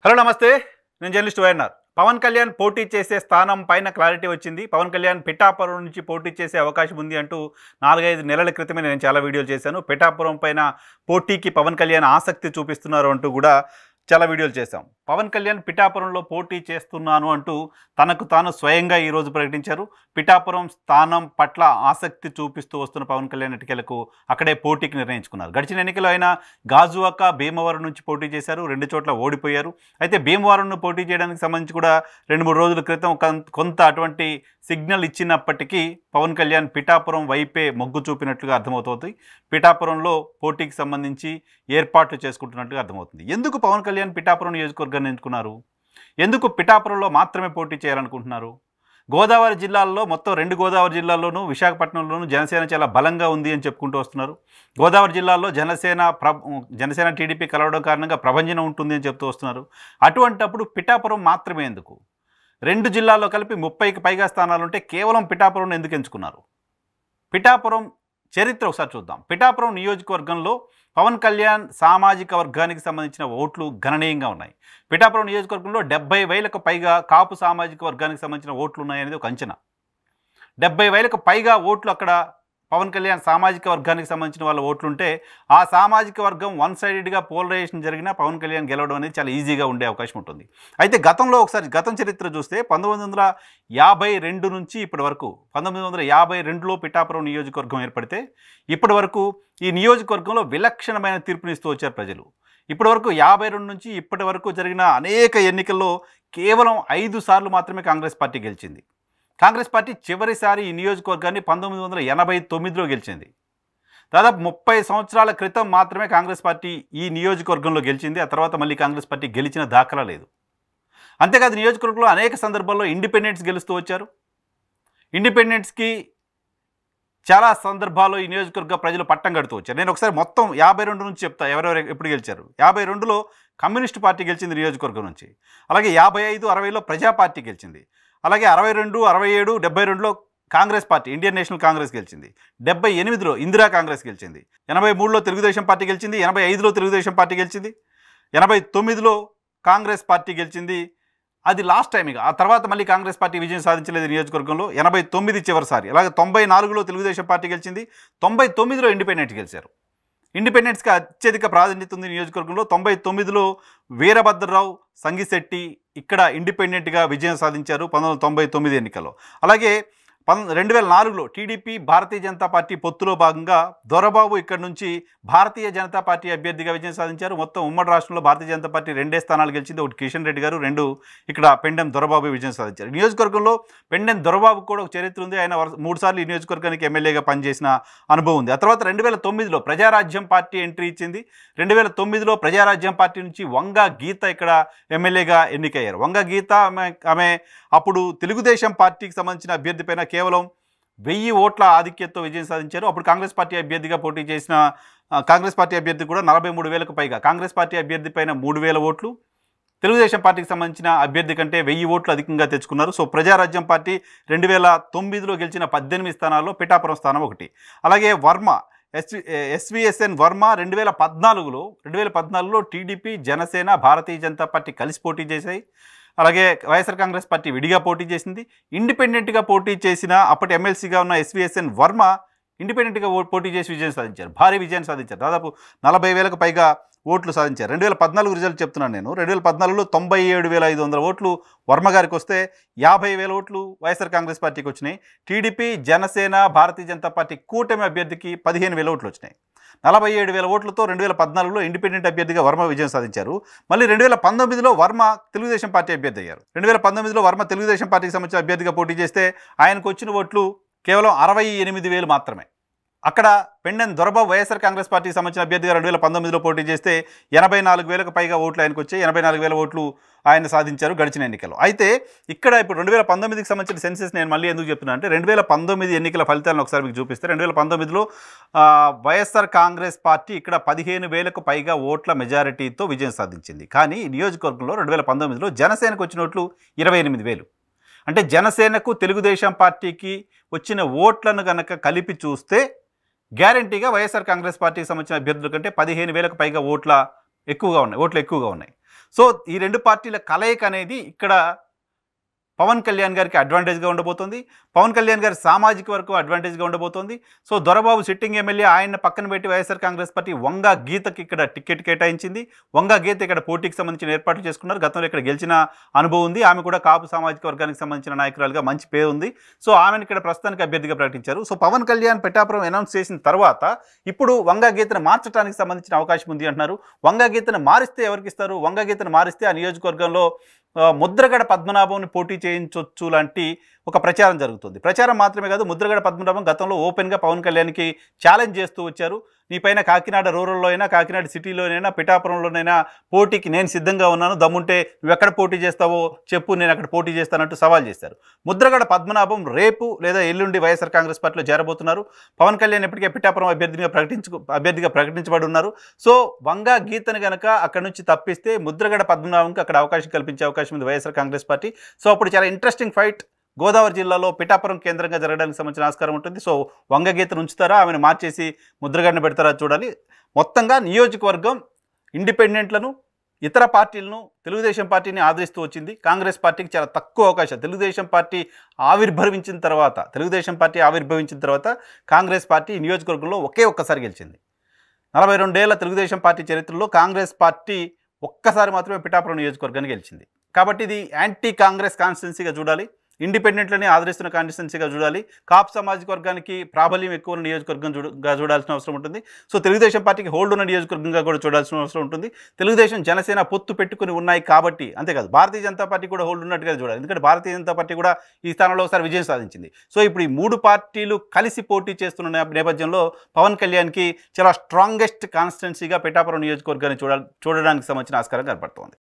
Hello నమస్తే, నేను journalist YNR. Pawan Kalyan పోటీ చేసే స్థానం పైన క్లారిటీ వచ్చింది. పవన్ కళ్యాణ్ పిఠాపురం నుంచి పోటీ చేసే అవకాశం ఉంది అంటూ 4-5 నెలల క్రితమే నేను చాలా వీడియోలు చేశాను. పిఠాపురం పైన పోటీకి పవన్ కళ్యాణ్ ఆసక్తి చూపిస్తున్నారు అంటూ కూడా చాలా వీడియోలు చేశాం. పవన్ కళ్యాణ్ పిఠాపురంలో పోటీ చేస్తున్నాను అంటూ తనకు తాను స్వయంగా ఈరోజు ప్రకటించారు. పిఠాపురం స్థానం పట్ల ఆసక్తి చూపిస్తూ వస్తున్న పవన్ కళ్యాణ్ ఎన్నికలకు అక్కడే పోటీకి నిర్ణయించుకున్నారు. గడిచిన ఎన్నికలో ఆయన గాజువాక, భీమవరం నుంచి పోటీ చేశారు. 2 చోట్ల ఓడిపోయారు. అయితే భీమవరంను పోటీ చేయడానికి సంబంధించి కూడా 2-3 రోజుల క్రితం కొంత అటువంటి సిగ్నల్ ఇచ్చినప్పటికీ పవన్ కళ్యాణ్ పిఠాపురం వైపే మొగ్గు చూపినట్లుగా అర్థమవుతుంది. పిఠాపురంలో పోటీకి సంబంధించి ఏర్పాట్లు చేసుకుంటున్నట్టుగా అర్థమవుతుంది. ఎందుకు పవన్ కళ్యాణ్ పిఠాపురం నియోజకవర్గాన్ని ఎంచుకున్నారు? ఎందుకు పిఠాపురంలో మాత్రమే పోటీ చేయాలనుకుంటున్నారు? గోదావరి జిల్లాల్లో మొత్తం 2 గోదావరి జిల్లాల్లోనూ విశాఖపట్నంలోనూ జనసేన చాలా బలంగా ఉంది అని చెప్పుకుంటూ వస్తున్నారు. గోదావరి జిల్లాల్లో జనసేన టీడీపీ కలవడం కారణంగా ప్రభంజనం ఉంటుంది అని చెప్తూ వస్తున్నారు. అటువంటప్పుడు పిఠాపురం మాత్రమే ఎందుకు? 2 జిల్లాల్లో కలిపి 30కి పైగా స్థానాలుంటే కేవలం పిఠాపురం ఎందుకు ఎంచుకున్నారు? పిఠాపురం చరిత్ర ఒకసారి చూద్దాం. పిఠాపురం నియోజకవర్గంలో పవన్ కళ్యాణ్ సామాజిక వర్గానికి సంబంధించిన ఓట్లు గణనీయంగా ఉన్నాయి. పిఠాపురం నియోజకవర్గంలో 70,000కు పైగా కాపు సామాజిక వర్గానికి సంబంధించిన ఓట్లు ఉన్నాయనేది ఒక అంచనా. 70,000కు పైగా ఓట్లు అక్కడ పవన్ కళ్యాణ్ సామాజిక వర్గానికి సంబంధించిన వాళ్ళ ఓట్లుంటే ఆ సామాజిక వర్గం వన్ సైడెడ్గా పోలరైజేషన్ జరిగినా పవన్ కళ్యాణ్ గెలవడం అనేది చాలా ఈజీగా ఉండే అవకాశం ఉంటుంది. అయితే గతంలో ఒకసారి గతం చరిత్ర చూస్తే 1952 నుంచి ఇప్పటి వరకు 1952లో పిఠాపురం నియోజకవర్గం ఏర్పడితే ఇప్పటి వరకు ఈ నియోజకవర్గంలో విలక్షణమైన తీర్పునిస్తూ వచ్చారు ప్రజలు. ఇప్పటి వరకు 52 నుంచి ఇప్పటి వరకు జరిగిన అనేక ఎన్నికల్లో కేవలం 5 సార్లు మాత్రమే కాంగ్రెస్ పార్టీ గెలిచింది. కాంగ్రెస్ పార్టీ చివరిసారి ఈ నియోజకవర్గాన్ని 1989లో గెలిచింది. దాదాపు 30 సంవత్సరాల క్రితం మాత్రమే కాంగ్రెస్ పార్టీ ఈ నియోజకవర్గంలో గెలిచింది. ఆ తర్వాత మళ్ళీ కాంగ్రెస్ పార్టీ గెలిచిన దాఖలా లేదు. అంతేకాదు నియోజకవర్గంలో అనేక సందర్భాల్లో ఇండిపెండెంట్స్ గెలుస్తూ వచ్చారు. ఇండిపెండెంట్స్కి చాలా సందర్భాల్లో ఈ నియోజకవర్గ ప్రజలు పట్టం కడుతూ వచ్చారు. నేను ఒకసారి మొత్తం 52 నుంచి చెప్తా ఎవరెవరు ఎప్పుడు గెలిచారు. 52లో కమ్యూనిస్ట్ పార్టీ గెలిచింది నియోజకవర్గం నుంచి. అలాగే 55, 60లో ప్రజా పార్టీ గెలిచింది. అలాగే 62, 67, 72లో కాంగ్రెస్ పార్టీ ఇండియన్ నేషనల్ కాంగ్రెస్ గెలిచింది. 78లో ఇందిరా కాంగ్రెస్ గెలిచింది. 83లో తెలుగుదేశం పార్టీ గెలిచింది. 85లో తెలుగుదేశం పార్టీ గెలిచింది. 89లో కాంగ్రెస్ పార్టీ గెలిచింది. అది లాస్ట్ టైం. ఇక ఆ తర్వాత మళ్ళీ కాంగ్రెస్ పార్టీ విజయం సాధించలేదు నియోజకవర్గంలో. 89 చివరిసారి. అలాగే 94లో తెలుగుదేశం పార్టీ గెలిచింది. 99లో ఇండిపెండెంట్ గెలిచారు. ఇండిపెండెంట్స్కి అత్యధిక ప్రాధాన్యత ఉంది నియోజకవర్గంలో. 99లో వీరభద్రరావు, సంగిశెట్టి ఇక్కడ ఇండిపెండెంట్గా విజయం సాధించారు 1999 ఎన్నికల్లో. అలాగే 2004లో టీడీపీ భారతీయ జనతా పార్టీ పొత్తులో భాగంగా దొరబాబు ఇక్కడ నుంచి భారతీయ జనతా పార్టీ అభ్యర్థిగా విజయం సాధించారు. మొత్తం ఉమ్మడి రాష్ట్రంలో భారతీయ జనతా పార్టీ 2 స్థానాలు గెలిచింది. ఒకటి కిషన్ రెడ్డి గారు, 2 ఇక్కడ పెండెం దొరబాబు విజయం సాధించారు. నియోజకవర్గంలో పెండెం దొరబాబు కూడా ఒక చరిత్ర ఉంది. ఆయన 3 సార్లు ఈ నియోజకవర్గానికి ఎమ్మెల్యేగా పనిచేసిన అనుభవం ఉంది. ఆ తర్వాత 2009లో ప్రజారాజ్యం పార్టీ ఎంట్రీ ఇచ్చింది. 2009లో ప్రజారాజ్యం పార్టీ నుంచి వంగ గీత ఇక్కడ ఎమ్మెల్యేగా ఎన్నికయ్యారు. వంగ గీత ఆమె అప్పుడు తెలుగుదేశం పార్టీకి సంబంధించిన అభ్యర్థి పైన కేవలం 1000 ఓట్ల ఆధిక్యతతో విజయం సాధించారు. అప్పుడు కాంగ్రెస్ పార్టీ అభ్యర్థిగా పోటీ చేసిన కాంగ్రెస్ పార్టీ అభ్యర్థి కూడా 43,000కు పైగా, కాంగ్రెస్ పార్టీ అభ్యర్థి పైన 3,000 ఓట్లు, తెలుగుదేశం పార్టీకి సంబంధించిన అభ్యర్థి కంటే 1000 ఓట్లు అధికంగా తెచ్చుకున్నారు. సో ప్రజారాజ్యం పార్టీ 2009లో గెలిచిన 18 స్థానాల్లో పిఠాపురం స్థానం ఒకటి. అలాగే Varma SVSN Varma 2014లో TDP, Janasena, Bharatiya Janata party కలిసి పోటీ చేశాయి. అలాగే వైఎస్ఆర్ కాంగ్రెస్ పార్టీ విడిగా పోటీ చేసింది. ఇండిపెండెంట్గా పోటీ చేసిన అప్పటి ఎమ్మెల్సీగా ఉన్న SVSN వర్మ ఇండిపెండెంట్గా పోటీ చేసి విజయం సాధించారు. భారీ విజయాన్ని సాధించారు. దాదాపు 40,000కు పైగా ఓట్లు సాధించారు. 2014 రిజల్ట్ చెప్తున్నాను నేను. 2014లో 97,500 ఓట్లు వర్మ గారికి వస్తే 50,000 ఓట్లు వైఎస్ఆర్ కాంగ్రెస్ పార్టీకి వచ్చినాయి. టీడీపీ, జనసేన, భారతీయ జనతా పార్టీ కూటమి అభ్యర్థికి 15,000 ఓట్లు వచ్చినాయి. 47,000 ఓట్లతో 2014లో ఇండిపెండెంట్ అభ్యర్థిగా వర్మ విజయం సాధించారు. మళ్ళీ 2019లో వర్మ తెలుగుదేశం పార్టీ అభ్యర్థి అయ్యారు. 2019లో వర్మ తెలుగుదేశం పార్టీకి సంబంధించిన అభ్యర్థిగా పోటీ చేస్తే ఆయనకు వచ్చిన ఓట్లు కేవలం 68,000 మాత్రమే. అక్కడ పెండెం దొరబాబు వైఎస్ఆర్ కాంగ్రెస్ పార్టీకి సంబంధించిన అభ్యర్థిగా 2019లో పోటీ చేస్తే 84,000కు పైగా ఓట్లు ఆయనకు వచ్చాయి. 84,000 ఓట్లు ఆయన సాధించారు గడిచిన ఎన్నికల్లో. అయితే ఇక్కడ ఇప్పుడు 2019కి సంబంధించిన సెన్సెస్ నేను మళ్ళీ ఎందుకు చెప్తున్నాను అంటే 2019 ఎన్నికల ఫలితాలను ఒకసారి మీకు చూపిస్తే 2019లో వైఎస్ఆర్ కాంగ్రెస్ పార్టీ ఇక్కడ 15,000కు పైగా ఓట్ల మెజారిటీతో విజయం సాధించింది. కానీ నియోజకవర్గంలో 2019లో జనసేనకు వచ్చిన ఓట్లు 28,000. అంటే జనసేనకు, తెలుగుదేశం పార్టీకి వచ్చిన ఓట్లను కనుక కలిపి చూస్తే గ్యారంటీగా వైఎస్ఆర్ కాంగ్రెస్ పార్టీకి సంబంధించిన అభ్యర్థుల కంటే 15,000కు పైగా ఓట్లు ఎక్కువగా ఉన్నాయి. సో ఈ రెండు పార్టీల కలయిక అనేది ఇక్కడ పవన్ కళ్యాణ్ గారికి అడ్వాంటేజ్గా ఉండబోతుంది. పవన్ కళ్యాణ్ గారి సామాజిక వర్గం అడ్వాంటేజ్గా ఉండబోతోంది. సో దొరబాబు సిట్టింగ్ ఎమ్మెల్యే ఆయన పక్కన పెట్టి వైఎస్ఆర్ కాంగ్రెస్ పార్టీ వంగా గీతకి ఇక్కడ టికెట్ కేటాయించింది. వంగా గీత ఇక్కడ పోటీకి సంబంధించిన ఏర్పాట్లు చేసుకున్నారు. గతంలో ఇక్కడ గెలిచిన అనుభవం ఉంది. ఆమె కూడా కాపు సామాజిక వర్గానికి సంబంధించిన నాయకురాలుగా మంచి పేరు ఉంది. సో ఆమెను ఇక్కడ ప్రస్తుతానికి అభ్యర్థిగా ప్రకటించారు. సో పవన్ కళ్యాణ్ పిఠాపురం అనౌన్స్ చేసిన తర్వాత ఇప్పుడు వంగా గీతను మార్చడానికి సంబంధించిన అవకాశం ఉంది అంటున్నారు. వంగా గీతను మారిస్తే ఎవరికి ఇస్తారు? వంగా గీతను మారిస్తే ఆ నియోజకవర్గంలో ముద్రగడ పద్మనాభంని పోటీ చేయించవచ్చు లాంటి ఒక ప్రచారం జరుగుతుంది. ప్రచారం మాత్రమే కాదు, ముద్రగడ పద్మనాభం గతంలో ఓపెన్గా పవన్ కళ్యాణ్కి ఛాలెంజ్ చేస్తూ వచ్చారు. నీపైన కాకినాడ రూరల్లో అయినా, కాకినాడ సిటీలోనైనా, పిఠాపురంలోనైనా పోటీకి నేను సిద్ధంగా ఉన్నాను, దమ్ముంటే నువ్వు ఎక్కడ పోటీ చేస్తావో చెప్పు, నేను అక్కడ పోటీ చేస్తానంటూ సవాల్ చేశారు. ముద్రగడ పద్మనాభం రేపు లేదా ఎల్లుండి వైఎస్ఆర్ కాంగ్రెస్ పార్టీలో చేరబోతున్నారు. పవన్ కళ్యాణ్ ఇప్పటికే పిఠాపురం అభ్యర్థిగా ప్రకటించబడి ఉన్నారు. సో వంగా గీతను కనుక అక్కడ నుంచి తప్పిస్తే ముద్రగడ పద్మనాభంకి అక్కడ అవకాశం కల్పించే అవకాశం ఉంది వైఎస్ఆర్ కాంగ్రెస్ పార్టీ. సో అప్పుడు చాలా ఇంట్రెస్టింగ్ ఫైట్ గోదావరి జిల్లాలో పిఠాపురం కేంద్రంగా జరగడానికి సంబంధించిన ఆస్కారం ఉంటుంది. సో వంగగీతను ఉంచుతారా, ఆమెను మార్చేసి ముద్రగడను పెడతారా చూడాలి. మొత్తంగా నియోజకవర్గం ఇండిపెండెంట్లను, ఇతర పార్టీలను, తెలుగుదేశం పార్టీని ఆదరిస్తూ వచ్చింది. కాంగ్రెస్ పార్టీకి చాలా తక్కువ అవకాశం. తెలుగుదేశం పార్టీ ఆవిర్భవించిన తర్వాత కాంగ్రెస్ పార్టీ నియోజకవర్గంలో ఒక్కసారి గెలిచింది. 42 ఏళ్ల తెలుగుదేశం పార్టీ చరిత్రలో కాంగ్రెస్ పార్టీ ఒక్కసారి మాత్రమే పిఠాపురం నియోజకవర్గాన్ని గెలిచింది. కాబట్టి ఇది యాంటీ కాంగ్రెస్ కాన్స్టిట్యున్సీగా చూడాలి, ఇండిపెండెంట్లని ఆదరిస్తున్న కాన్స్టిట్యున్సీగా చూడాలి, కాపు సామాజిక వర్గానికి ప్రాబల్యం ఎక్కువ ఉన్న నియోజకవర్గంగా చూడాల్సిన అవసరం ఉంటుంది. సో తెలుగుదేశం పార్టీకి హోల్డ్ ఉన్న నియోజకవర్గంగా కూడా చూడాల్సిన అవసరం ఉంటుంది. తెలుగుదేశం, జనసేన పొత్తు పెట్టుకుని ఉన్నాయి కాబట్టి, అంతేకాదు భారతీయ జనతా పార్టీ కూడా హోల్డ్ ఉన్నట్టుగా చూడాలి. ఎందుకంటే భారతీయ జనతా పార్టీ కూడా ఈ స్థానంలో ఒకసారి విజయం సాధించింది. సో ఇప్పుడు ఈ మూడు పార్టీలు కలిసి పోటీ చేస్తున్న నేపథ్యంలో పవన్ కళ్యాణ్కి చాలా స్ట్రాంగెస్ట్ కాన్స్టిట్యున్సీగా పిఠాపురం నియోజకవర్గాన్ని చూడడానికి సంబంధించిన ఆస్కారం కనపడుతోంది.